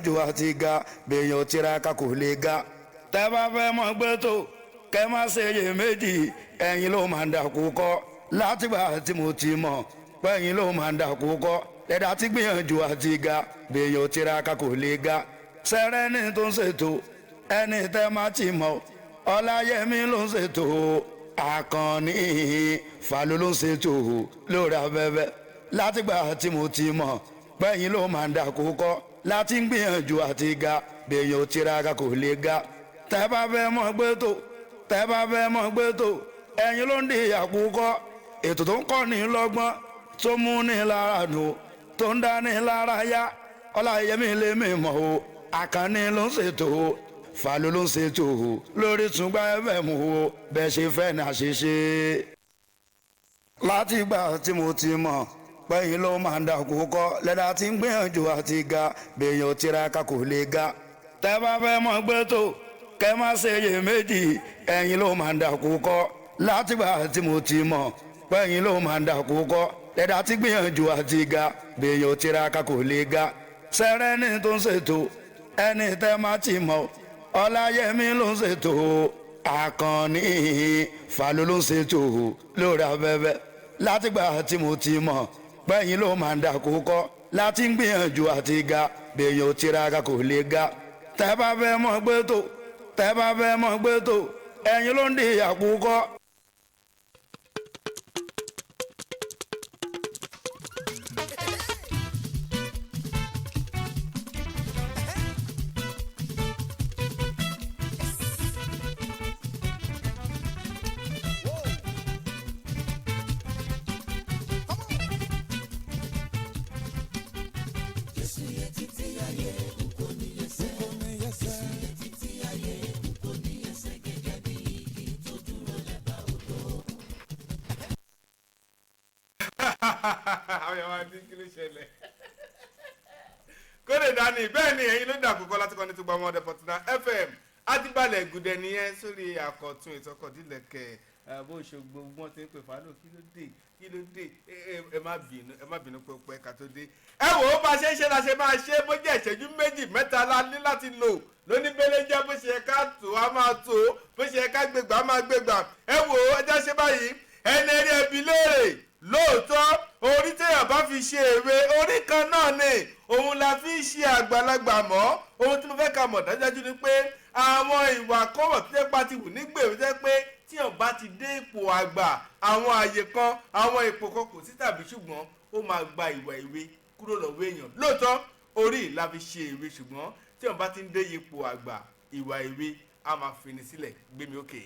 gbìyànjú àti ga bèèyàn tiraka kò lè ga tẹ́ bá fẹ́ mọ̀ gbé tó kẹ́ má ṣe yè méjì ẹ̀yin ló máa ń dàkú kọ́ látìgbà tí mo ti mọ̀ pẹ́yìn ló máa ń dàkú kọ́ ẹ̀dá tí gbìyànjú àti ga bèèyàn tiraka kò lè ga sẹ́rẹ́ ní tó ń ṣètò ẹni tẹ́ má ti mọ̀ ọláyẹmí ló ń ṣètò àkànní fàló ló ń ṣètò lórí afẹ́fẹ́ látìgbà tí mo ti mọ̀ pẹ́yìn ló máa ń dàkú kọ́ láti ń gbìyànjú àti ga bèèyàn tiraka kò lè ga tẹ́ bá fẹ́ mọ̀ gbé tó tẹ́ bá fẹ́ mọ̀ gbé tó ẹ̀yin ló ń di àkúkọ́ ètò tó ń kọ́ ní lọ́gbọ́n tó mú ní lára dùn tó ń dá ní lára yá ọláyẹmí lè mímọ́ o àkànní ló ń ṣètò fàló ló ń ṣètò lórí Tungba FM o bẹ́ẹ̀ ṣe fẹ́ ní àṣeṣe látìgbà tí mo ti mọ̀ pẹ́yìn ló máa ń dàkú kọ́ lẹ́dá tí ń gbìyànjú àti ga bèèyàn tiraka kò lè ga tẹ́ bá fẹ́ mọ̀ gbé tó kẹ́ má ṣe yè méjì ẹ̀yin ló máa ń dàkú kọ́ látìgbà tí mo ti mọ̀ pẹ́yìn ló máa ń dàkú kọ́ lẹ́dá tí gbìyànjú àti ga bèèyàn tiraka kò lè ga sẹ́rẹ́ ní tó ń ṣètò ẹni tẹ́ má ti mọ̀ ọláyẹmí ló ń ṣètò àkànní fàló ló ń ṣètò lórí afẹ́fẹ́ látìgbà tí mo ti mọ̀ pẹ́yìn ló máa ń dàkú kọ́ láti ń gbìyànjú àti ga bèèyàn tiraka kò lè ga tẹ́ bá fẹ́ mọ̀ gbé tó tẹ́ bá fẹ́ mọ̀ gbé tó ẹ̀yin ló ń di àkúkọ́. kódé dání bẹ́ẹ̀ ni ẹ̀yin ló dà kókó láti kọ́ ní Tungba ọmọdé Fortuna FM àtìbalẹ̀ gùdẹ̀ nìyẹn sórí àkọ́tún ìtọ́kọ̀dílẹ̀kẹ̀ bó ṣogbo wọn ti ń pè fàánù kí ló dé ẹ má bínú pé ó pẹ́ ká tó dé. ẹ wò ó bá ṣe ń ṣe la ṣe máa ṣe bó jẹ́ ìṣẹ́jú méjì mẹ́ta la ní láti lò lóní bẹ́lẹ́ jẹ́ bó ṣe ká tó a máa tó bó ṣe ká gbégbá a máa gbégbá. ẹ wò ó ẹjẹ́ ṣe báyìí ẹni eré ẹbí léèrè lóòótọ́ orí téèyàn bá fi ṣe èrè orí kan náà ni òun la fi ṣe àgbàlagbà mọ́ ohun tí mo fẹ́ ka mọ̀ dájú ni pé àwọn ìwà kọ́wọ̀ tó jẹ́ pa ti wù nígbèrú jẹ́ pé tíyàn bá ti dé ipò àgbà àwọn àyè kan àwọn ipò kan kò sí tàbí ṣùgbọ́n ó máa gba ìwà ìwé kúrò lọ́wọ́ èèyàn lóòótọ́ orí la fi ṣe èrè ṣùgbọ́n tíyàn bá ti ń dé ipò àgbà ìwà ìwé á máa fini sílẹ̀ gbémi òkè.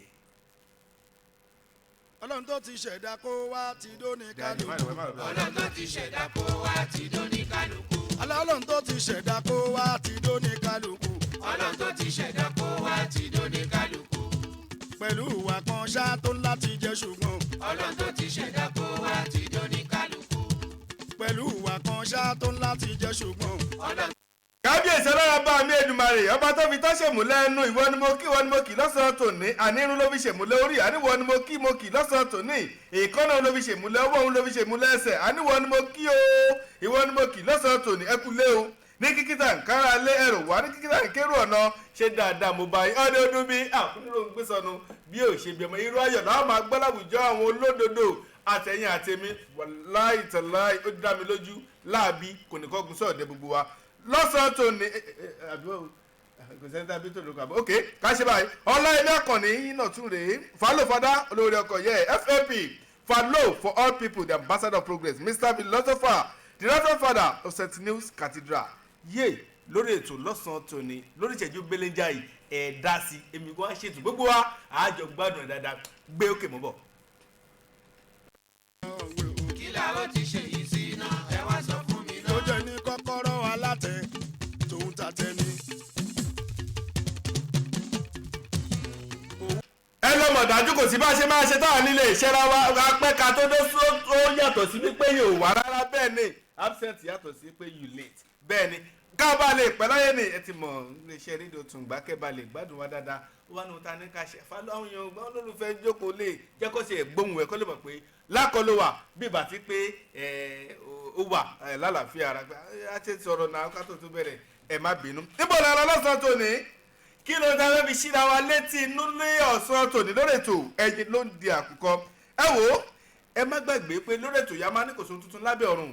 Ọlọ́run tó ti ṣẹ̀dá kó wá ti dóní kálukú. Ọlọ́run tó ti ṣẹ̀dá kó wá ti dóní kálukú. Ọlọ́run tó ti ṣẹ̀dá kó wá ti dóní kálukú. Ọlọ́run tó ti ṣẹ̀dá kó wá ti dóní kálukú. Pẹ̀lú ìwà kan ṣá tó ń láti jẹ ṣùgbọ́n. Ọlọ́run tó ti ṣẹ̀dá kó wá ti dóní kálukú. Pẹ̀lú ìwà kan ṣá tó ń láti jẹ ṣùgbọ́n. kábíyèsí ọlọ́run bá mi Èdùmàrè ọba tó fi tọ́ ṣèmúlẹ̀ ẹnu ìwọ ni mo kí ìwọ ni mo kì lọ́sàn-án tòní ànírun ló fi ṣèmúlẹ̀ orí àníwọ ni mo kì lọ́sàn-án tòní ìkọ́nà ló fi ṣèmúlẹ̀ ọwọ́ òun ló fi ṣèmúlẹ̀ ẹsẹ̀ àníwọ ni mo kí o ìwọ ni mo kì lọ́sàn-án tòní ẹ kú lé o ní kíkítà nkárá lé ẹrù wá ní kíkítà nkérò ọ̀nà ṣe dáadáa mo bá yín ọdún ọdún bí àkúrò ń gbé sọnù bí ò ṣe bí ọmọ irú ayọ̀ láwọn máa gbọ́ láwùjọ àwọn olódodo àtẹ̀yìn àtẹ̀mí wàláì tàláì ó dá mi lójú láàbí kò ní kọ́gun sọ̀dẹ̀ gbogbo wa lọ́sàn-án tó ní àdúrà kò sẹ́ni tàbí tó lóko àbọ̀ ok ká ṣe báyìí ọláyẹmí àkànní náà tún rèé fàlọ́ fada olórí ọkọ̀ yẹ FAP Falo for all people the ambassador of progress Mr. philosopher the reverend father of St. News Cathedral yé lórí ètò lọ́sàn-án tó ní lórí ìṣẹ́jú belenja yìí ẹ̀ dá sí èmi kò wá ṣètò gbogbo wa àjọ gbádùn ẹ̀ dáadáa gbé òkè mọ́ bọ̀. Kí la ó ti ṣe yìí sí iná ẹ wá sọ fún mi náà. Tó jẹ́ ní kọ́kọ́rọ́ alátẹ tòun tàtẹ ni. ẹ lọ mọ̀ dájú kò sí bá ṣe máa ṣe táwọn nílé ìṣẹ́ra wa apẹ́ka tó dé ó yàtọ̀ sí wípé yóò wá rárá bẹ́ẹ̀ ni absent yàtọ̀ sí pé you late bẹ́ẹ̀ ni káàbà lè pẹ́ láyé ni ẹ ti mọ̀ iléeṣẹ́ rédíò Tungba kẹ́bà lè gbádùn wa dáadáa ó wà ní ta ní ká ṣe Fálọ́ àwọn èèyàn ọgbọ́n olólùfẹ́ jókòó lè jẹ́ kó ṣe gbóhùn ẹ̀ kó lè mọ̀ pé lákọ́ ló wà bí ìgbà tí pé ó wà lálàáfíà ara pé a ti sọ̀rọ̀ náà ká tó bẹ̀rẹ̀ ẹ má bínú. níbo la lọ lọ́sàn-án tòní kí ló dá lẹ́bi síra wa létí inú ní ọ̀sán tòní lórí ètò ẹyin ló ń di àkùkọ. ẹ wò ó ẹ má gbàgbé pé lórí ètò yà máa ní kò sóhun tuntun lábẹ́ ọ̀run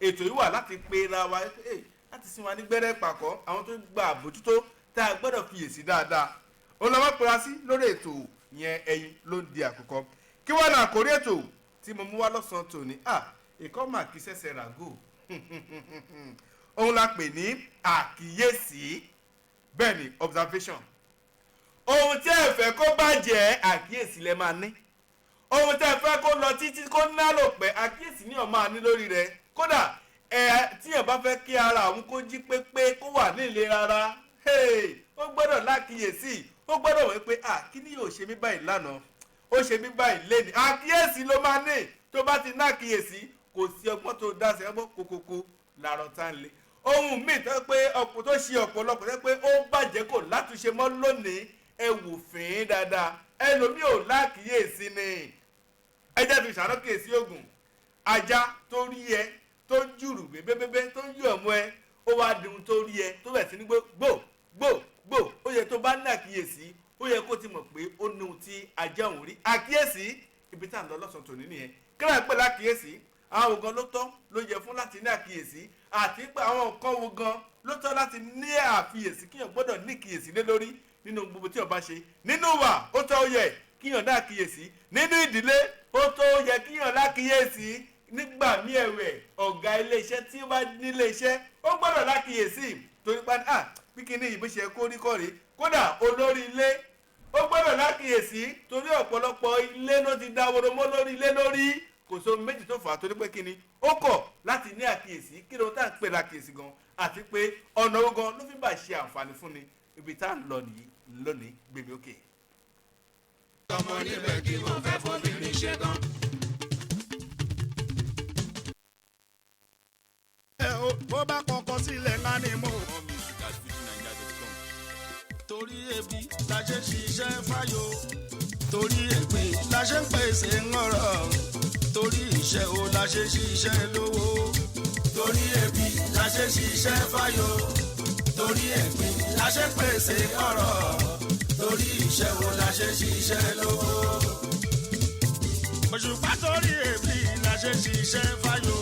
ètò yìí wà láti pera wa láti sin wa ní gbẹ́rẹ́ pàkọ́ àwọn tó gba àbójútó tá a gbọ́dọ̀ fiyèsí dáadáa ó lọ́wọ́ pera sí lórí ètò yẹn ẹyin ló ń di àkùkọ. kí wọ́n náà kórí ètò tí mo mú wá lọ́sàn-án tòní ìkọ́ mà kí sẹ́sẹ̀ ràgó òun la pè ní àkíyèsí bẹ́ẹ̀ ni observation. ohun tí ẹ fẹ́ kó bàjẹ́ àkíyèsí lẹ máa ní ohun tí ẹ fẹ́ kó lọ títí kó nálò pẹ́ àkíyèsí ní ó máa ní lórí rẹ̀ kódà tí ẹ bá fẹ́ kí ara òun kó jí pépé kó wà ní ìlera ara ó gbọ́dọ̀ lákíyèsí ó gbọ́dọ̀ wẹ́ pé kí ni yóò ṣe mí báyìí lánàá ó ṣe mí báyìí léni àkíyèsí ló máa ní tó bá ti ná àkíyèsí kò sí ọgbọ́n tó dá sí ọgbọ́n kókókó làárọ̀ tá ń le ohun míì tó pé ọ̀pọ̀ tó ṣe ọ̀pọ̀lọpọ̀ tó pé ó bàjẹ́ kò látúnṣe mọ́ lónìí ẹ wò fín dáadáa ẹlòmíì ò lákìyèsí ni ẹ jẹ́ fi ṣàlọ́kìyèsí oògùn ajá tó rí ẹ tó ń jùrù bébébébé tó ń yú ọmọ ẹ ó wá dùn tó rí ẹ tó bẹ̀ sí ní gbò ó yẹ tó bá ní àkíyèsí ó yẹ kó ti mọ̀ pé ó ní ohun tí ajá òun rí àkíyèsí ibi tá à ń lọ lọ́sàn-án tòní nìyẹn kí láì pẹ́ lákìyèsí àwọn ògan ló tọ́ ló yẹ fún láti ní àkíyèsí àti pé àwọn nǹkan wo gan ló tọ́ láti ní àfiyèsí kíyàn gbọ́dọ̀ ní kíyèsí lé lórí nínú gbogbo tí ó bá ṣe nínú wà ó tọ́ ó yẹ kíyàn dá kíyèsí nínú ìdílé ó tọ́ ó yẹ kíyàn lákíyèsí nígbà mí ẹ̀wẹ̀ ọ̀gá iléeṣẹ́ tí ó bá nílé iṣẹ́ ó gbọ́dọ̀ lákíyèsí torí pa bí kíní ìbí ṣe kó rí kọ́rí kódà olórí ilé ó gbọ́dọ̀ lákíyèsí torí ọ̀pọ̀lọpọ̀ ilé ló ti dáwọ́rọ́ mọ́ lórí ilé lórí kò sóhun méjì tó fà á torí pé kíni ó kọ̀ láti ní àkíyèsí kí ló tá à ń pè lákíyèsí gan àti pé ọ̀nà owó gan ló fi bá ṣe àǹfààní fún ni ibi tá à ń lọ nìyí lónìí gbèmí òkè. ọmọ níbẹ̀ kí mo fẹ́ fóbìnrin ṣe gan. bó bá kọ̀ọ̀kan sílẹ̀ ńlá ni mo. torí ebi la ṣe ṣiṣẹ́ fáyọ torí èpè la ṣe ń pèsè ńọ̀rọ̀ torí iṣẹ́ o la ṣe ṣiṣẹ́ lówó torí ebi la ṣe ṣiṣẹ́ fáyọ torí èpè la ṣe ń pèsè ọ̀rọ̀ torí iṣẹ́ o la ṣe ṣiṣẹ́ lówó. òṣùpá torí ebi la ṣe ṣiṣẹ́ fáyọ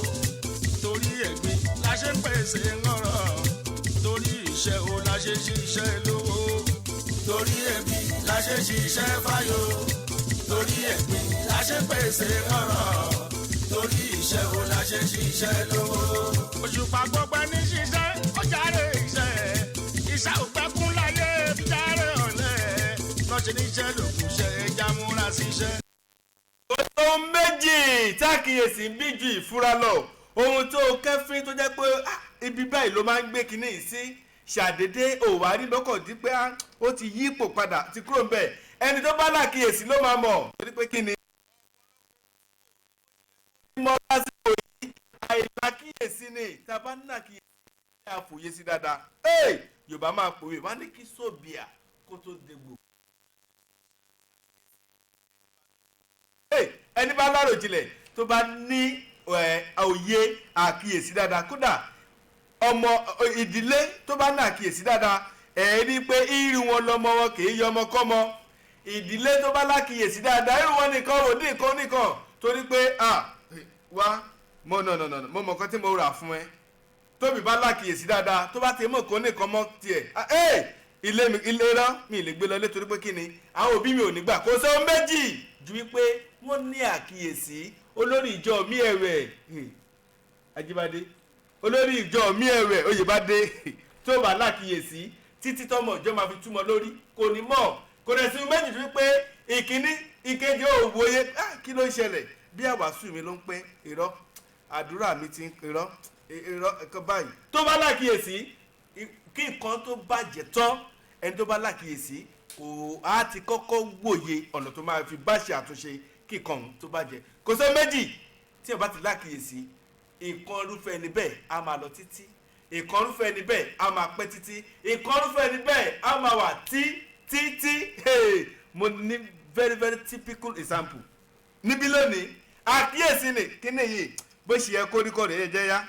torí èpè la ṣe ń pèsè ọ̀rọ̀ torí iṣẹ́ o la ṣe ṣiṣẹ́ lówó torí ebi la ṣe ṣiṣẹ́ fáyọ torí ẹ̀gbin la ṣe pèsè ọ̀rọ̀ torí iṣẹ́ wo la ṣe ṣiṣẹ́ lówó. òṣùpá gbogbo ní ṣiṣẹ́ ó jàre iṣẹ́ òpẹ́kún láyé jàre ọ̀lẹ́ lọ́sẹ̀ níṣẹ́ lòkùn ṣe ẹja múra síṣẹ́. ohun méjì tákìyèsí ń bí ju ìfura lọ ohun tó kẹfín tó jẹ́ pé ibi báyìí ló máa ń gbé kinní yìí sí ṣàdédé òwárí lọ́kàn dí pé ó ti yí ipò padà ti kúrò ń bẹ̀ ẹni tó bá lákìyèsí ló máa mọ̀ torí pé kí ni. mọ lásìkò yìí àìlákìyèsí ni tá a bá ní àkìyèsí ní àfòyèsí dáadáa yorùbá máa pòwe wá ní kí sóbìà kó tó dégbò. ẹni bá láròjinlẹ̀ tó bá ní òye àkìyèsí dáadáa kódà ọmọ ìdílé tó bá ní àkìyèsí dáadáa rí pé irú wọn lọmọ wọn kì í yọ ọmọ kọ́mọ ìdílé tó bá lákìyèsí dáadáa irú wọn nìkan ò ní nǹkan torí pé wá mo mọ nǹkan tí mo rà fún ẹ tóbi bá lákìyèsí dáadáa tó bá ti mọ̀ kó nìkan mọ́ tiẹ̀ ilé rán mi lè gbé lọ lé torí pé kí ni àwọn òbí mi ò ní gbà kó sọ méjì ju wípé wọ́n ní àkìyèsí olórí ìjọ mi ẹ̀wẹ̀ Ajíbádé olórí ìjọ mi ẹ̀wẹ̀ Oyèbádé tó bá lákìyèsí títí tọmọ ìjọ máa fi túmọ̀ lórí kò ní mọ̀ kò dẹ̀ sí méjì ju wípé ìkíní ìkejì ò wòye kí ló ń ṣẹlẹ̀ bí àwàsù mi ló ń pẹ́ irọ́ àdúrà mi ti ń irọ́ ẹ̀kan báyìí tó bá lákìyèsí kí nǹkan tó bàjẹ́ tán ẹni tó bá lákìyèsí kò á ti kọ́kọ́ wòye ọ̀nà tó máa fi bá ṣe àtúnṣe kí nǹkan tó bàjẹ́ kò sọ méjì tí ẹ bá ti lákìyèsí nǹkan irúfẹ́ ẹni bẹ́ẹ̀ á máa lọ títí nǹkan irúfẹ́ ẹni bẹ́ẹ̀ á máa pẹ́ títí nǹkan irúfẹ́ ẹni bẹ́ẹ̀ á máa wà títí mo ní very very typical example níbí lónìí àkíyèsí ni kíni yìí bó ṣe yẹ kórìkọ rẹ̀ jẹ́ yá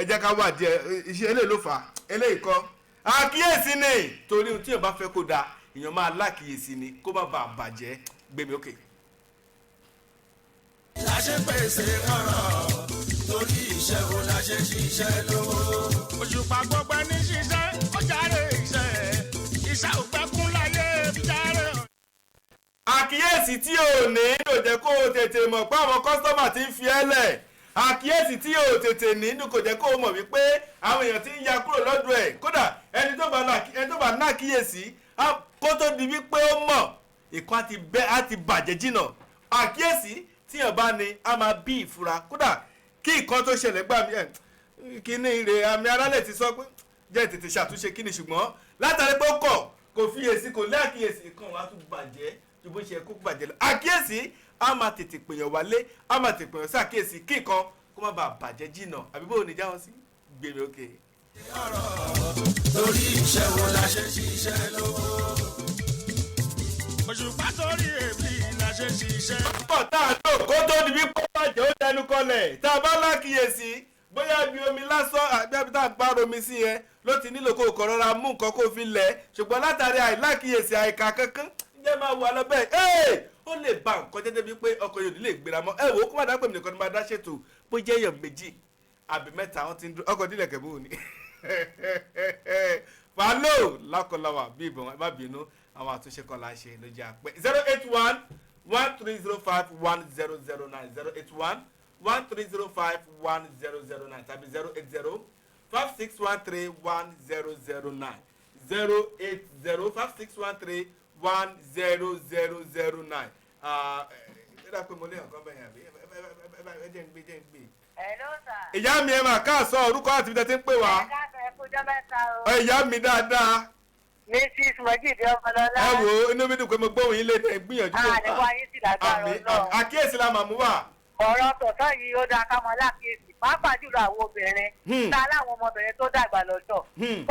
ẹ jẹ́ ká wà díẹ̀ iṣẹ́ eléyìí ló fà á eléyìí kọ́ àkíyèsí ni torí tí èèyàn bá fẹ́ kó dáa èèyàn máa lákìyèsí ni kó má bàa bàjẹ́ gbèmí òkè. la ṣe pèsè ọ̀rọ̀ torí iṣẹ́ wo la ṣe ṣiṣẹ́ lówó. òṣùpá gbogbo ní ṣiṣẹ́ ó jàre iṣẹ́ ò gbẹ́kún láyé jàre. àkíyèsí tí ò ní ló jẹ́ kó o tètè mọ̀ pé àwọn kọ́sítọ́mà ti ń fi ẹ́ lẹ̀ àkíyèsí tí ò tètè ní kò jẹ́ kó o mọ̀ wípé àwọn èèyàn ti ń ya kúrò lọ́dọ̀ ẹ̀ kódà ẹni tó bá ná àkíyèsí kó tó di wípé ó mọ̀ ìkan á ti bàjẹ́ jìnnà àkíyèsí tíyàn bá ní a máa bí ìfura kódà kí nǹkan tó ṣẹlẹ̀ gbà mí kíní ire àmì arálẹ̀ ti sọ pé jẹ́ tètè ṣàtúnṣe kíni ṣùgbọ́n látàrí pé ó kọ̀ kò fi èsì kò lé àkíyèsí kan wá tún bàjẹ́ ju bó ṣe kó bàjẹ́ lọ àkíyèsí a máa tètè pèèyàn wálé a máa tètè pèèyàn sí àkíyèsí kí nǹkan kó má bàa bàjẹ́ jìnnà àbí bó ní jáwọ́ sí gbèrè òkè. torí iṣẹ́ wo la ṣe ṣiṣẹ́ lówó. òṣùpá torí èmi la ṣe ṣiṣẹ́. pọ̀ tá a lò kó tó di bí kó bàjẹ́ ó dẹnu kọlẹ̀ tá a bá lákìyèsí bóyá bí omi lásán àbí àbí tá a bá romi sí yẹn ló ti nílò kó o kọ̀ rọra mú nǹkan kó o fi lẹ̀ ṣùgbọ́n látàrí àìlákìyèsí àìkà kankan jẹ́ máa wà lọ bẹ́ẹ̀ ó lè ba nǹkan jẹ́ débi pé ọkọ̀ yòó nílé gbéra mọ́ wò ó kó má dá pè mí nìkan ní máa dá ṣètò bó jẹ́ èèyàn méjì àbí mẹ́ta wọ́n ti ń dúró ọkọ̀ dílẹ̀ kẹ́bù ni falo lákọláwà bí ìbọn ẹ má bínú àwọn àtúnṣe kan là ń ṣe ló jẹ́ àpẹ́ 081-1305-1009 081-1305-1009 tàbí 080-5613-1009 080-5613-1009 ẹ dá pé mo lé ọ̀kan bẹ́ẹ̀ yàrá ẹ jẹ́ ń gbé. Hello sir. ìyá mi ẹ máa káàsán orúkọ àti ibi tẹ́ ti ń pè wá. ẹ káàsán ẹ kújọ́ mẹ́ta o. ìyá mi dáadáa. Mrs. Mojide Ọmọlọ́lá. ẹ wo inú mi dùn pé mo gbóhùn yín lédè gbìyànjú. àdìwọ́ ayé sì lágbára Ọlọ́run. àkíyèsí la màmú wà. ọ̀rọ̀ tọ̀tọ̀ yìí ó dáa ká mọ lákèésì pàápàá jùlọ àwọn obìnrin tá a láwọn ọmọbìnrin tó dàgbà lọ́tọ̀.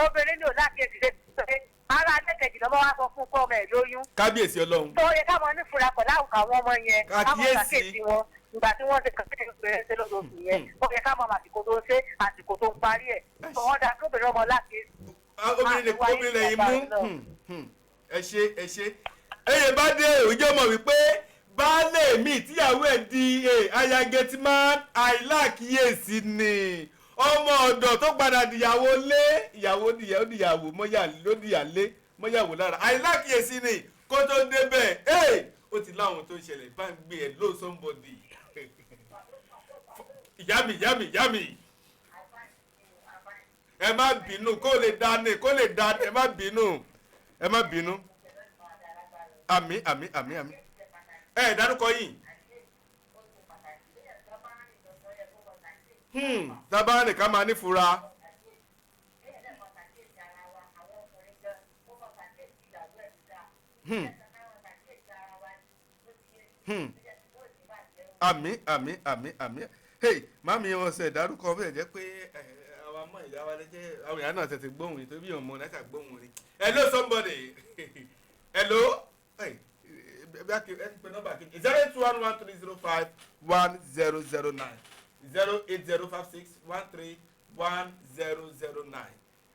obìnrin ní ò lákèésì lé pé ara adékejì lọ́mọ wá sọ fún kọ́ ọmọ ẹ̀ lóyún. kábíyèsí Ọlọ́run. tó yẹ ká mọ nífura pẹ̀lú àwọn ọmọ yẹn ká mọ ṣàkíyèsí wọn ìgbà tí wọ́n ti kàn sí ìgbésẹ̀ ṣe lóṣooṣù yẹn ó yẹ ká mọ àsìkò tó ń ṣe àsìkò tó ń parí ẹ̀ tó wọ́n dá kóbìnrin ọmọ lákèésì. obìnrin lẹ́yìn mú ẹ ṣe ẹyẹ bá dé òjò mọ̀ wípé baálé mi tíyàwó ẹ̀ di ayagẹtìmán àìláàkíyèsí ni ọmọ ọ̀dọ̀ tó padà dìyàwó lé ìyàwó mọ́yàlé mọ́yàwó lára àìláàkíyèsí ni kó tó débẹ̀ ó ti láwọn tó ń ṣẹlẹ̀ bá ń gbé ẹ̀ ló somebody ìyá mi ẹ má bínú kó lè dání ẹ má bínú àmì ẹ dárúkọ yìí tábà nìkan máa nífura àmì hey mami wọn ṣe dárúkọ bẹ́ẹ̀ jẹ́ pé àwọn ọmọ ìyá wa lẹ́jẹ́ àwọn ìyá náà tètè gbóhùn tó bí ọmọ náà gbóhùn rí hello somebody hello hey bí a kì í pe nọ́mbà kejì 08113051009 08056131009.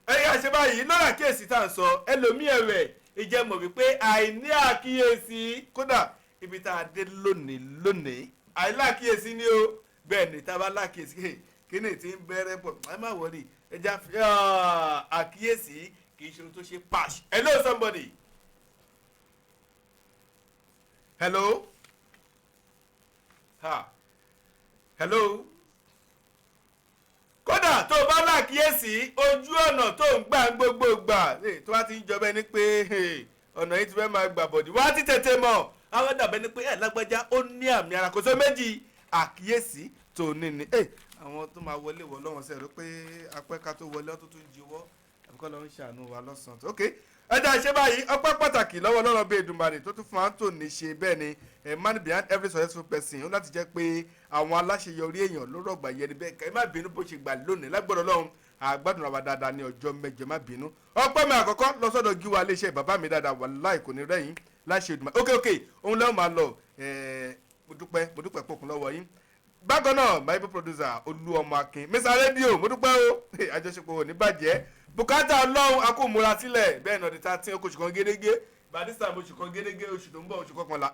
ẹ̀yà ṣe báyìí lọ́rọ̀ àkíyèsí tá à ń sọ ẹlòmíì ẹ̀rẹ̀ ìjẹ́ mọ̀ wípé àìní àkíyèsí kódà ibi tá a dé lónìí àìláàkíyèsí ni ó bẹ́ẹ̀ ni tá a bá láàkíyèsí kíni tí ń bẹ̀rẹ̀ pọ̀ ẹ má wọlé ẹja àkíyèsí kì í ṣe ohun tó ṣe pash. hello somebody. hello hello kódà tó o bá láàkíyèsí ojú ọ̀nà tó ń gbà gbogbo gbà tó wá ti ń jọba ẹni pé ọ̀nà yìí ti fẹ́ máa gbà bọ̀dì wá ti tètè mọ̀ àwọn dàbẹ́ ni pé lágbájá ó ní àmì ara kò sọ méjì àkíyèsí tó ní ni àwọn tó máa wọlé wọ lọ́wọ́ sẹ́rọ pé apẹ́ka tó wọlé ọ́ tó tún jíwọ́ àbíkọ́ lọ́wọ́ ń ṣàánú wa lọ́sàn-án ok ẹja ṣe báyìí ọpẹ́ pàtàkì lọ́wọ́ lọ́rọ̀ bíi Èdùmàrè tó tún fún Anthony ṣe bẹ́ẹ̀ ni man behind every successful person ó láti jẹ́ pé àwọn aláṣeyọrí èèyàn ló rọ̀gbà yẹri bẹ́ẹ̀ ká ẹ má bínú bó ṣe gbà lónìí lágbọ́dọ̀ lọ́hùn àgbàdùn àwa dáadáa ní ọjọ́ mẹ́jọ má bínú ọpẹ́ mi àkọ́kọ́ lọ sọ́dọ̀ gíwá iléeṣẹ́ bàbá mi dáadáa wàláì kò ní rẹ́yìn láṣẹ Èdùmàrè ok òun lẹ́wọ̀n máa lọ mo dúpẹ́ pòkun lọ́wọ́ yín bákan náà bible producer olúọmọ akin mr radio mo dúpẹ́ o àjọṣepọ̀ ò ní bàjẹ́ bùkátà ọlọ́run a kò múra sílẹ̀ bẹ́ẹ̀ náà di 13 oṣù kan gẹ́gẹ́ badista oṣù kan gẹ́gẹ́ oṣù tó ń bọ̀ oṣù kọkànlá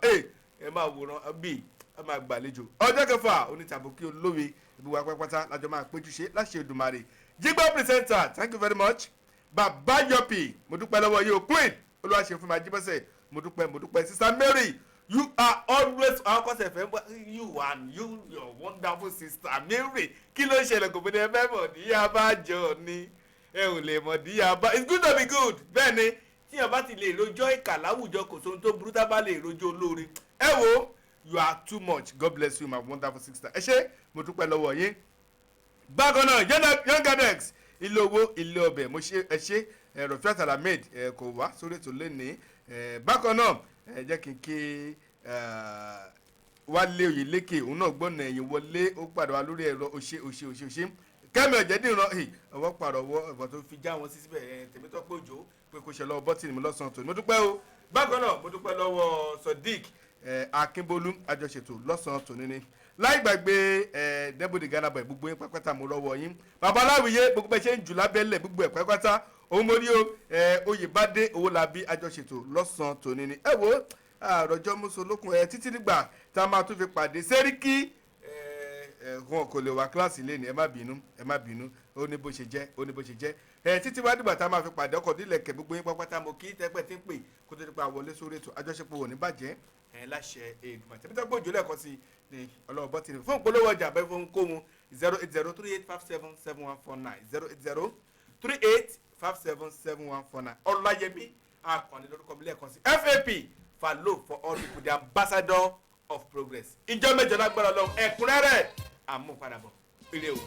ẹ máa wòran bíi ẹ máa gbàlejò ọjọ́ kẹfà onítàbùkí olówe ìbúwa pápátá lájọ máa péjú ṣe láṣẹ Èdùmàrè jígbọ́ presenter thank you very much bàbá yọpì mo dúpẹ́ lọ́wọ́ yìí o queen olúwaṣẹ́ fún mi ajíbọ́sẹ̀ mo dúpẹ́ sister Mary you are always our concept you and your wonderful sister Mary kí ló ń ṣẹlẹ̀ kò bó ní ẹ fẹ́ mọ̀ níyà bá jọ ni ẹ ò lè mọ̀ níyà bá it's good to be good bẹ́ẹ̀ ni tí yàn bá ti lè rojọ́ ìkà láwùjọ kò sóhun tó burú tá bá lè rojọ́ olóore ẹ wo you are too much God bless you my wonderful sister ẹ ṣé mo dúpẹ́ lọ́wọ́ yín bákan náà Young ilé owó ilé ọbẹ̀ mo ṣe ẹ ṣé Rofat Alamed kò wá sórí ètò lẹ́nìí bákan náà jẹ́ kí n ké Wálé Oyèlékè òun náà gbọ́nà ẹ̀yìn wọlé ó padà wá lórí ẹ̀rọ òṣè Kẹ́mi Ọ̀jẹ̀dìran ọwọ́ pàrọ̀wọ́ ẹ̀fọ́ tó fi já wọn sí síbẹ̀ Tèmítọ́pẹ́ Òjó pé kò ṣe lọ́wọ́ bọ́tìnì mi lọ́sàn-án tó mo dúpẹ́ o bákan náà mo dúpẹ́ lọ́wọ́ Sodiq Akínbólú àjọṣètò lọ́sàn-án tó níní láì gbàgbé Deputy Ghana Boy gbogbo yín pápátá mo rọ́wọ́ yín babaláwìyé gbogbo ẹ̀ ṣe ń jù lábẹ́lẹ̀ gbogbo ẹ̀ pápátá òun mo rí o Oyèbádé Owólabí àjọṣètò lọ́sàn-án tó níní ẹ wo àròjọ mùsùlùkùn títí nígbà tá a máa tún fi pàdé Sẹ́ríkì wọn kò lè wá kíláàsì lẹ́nu ẹ má bínú ó ní bó ṣe jẹ́ títí wá dìgbà tá a máa fi pàdé ọkọ̀ nílẹ̀ kẹ̀ gbogbo yín pápátá mo kí tẹ́pẹ́ tí ń pè kó tó nípa wọlé sórí ètò àjọṣepọ̀ wò ní bàjẹ́ láṣẹ Èdùmàrè Tèmítọ́pẹ́ Òjó lẹ́ẹ̀kan sí ní ọlọ́wọ́ bọ́tìnì fún ìpolówó ọjà bẹ́ẹ̀ fún kóhun 08038577149 08038577149 Ọláyẹmí Akànnì lórúkọ mi lẹ́ẹ̀kan sí FAP Fallow for all people the ambassador of progress ìjọ mẹ́jọ lágbára Ọlọ́run ẹ̀kúnrẹ́rẹ́ àmúpadàbọ̀ ire o.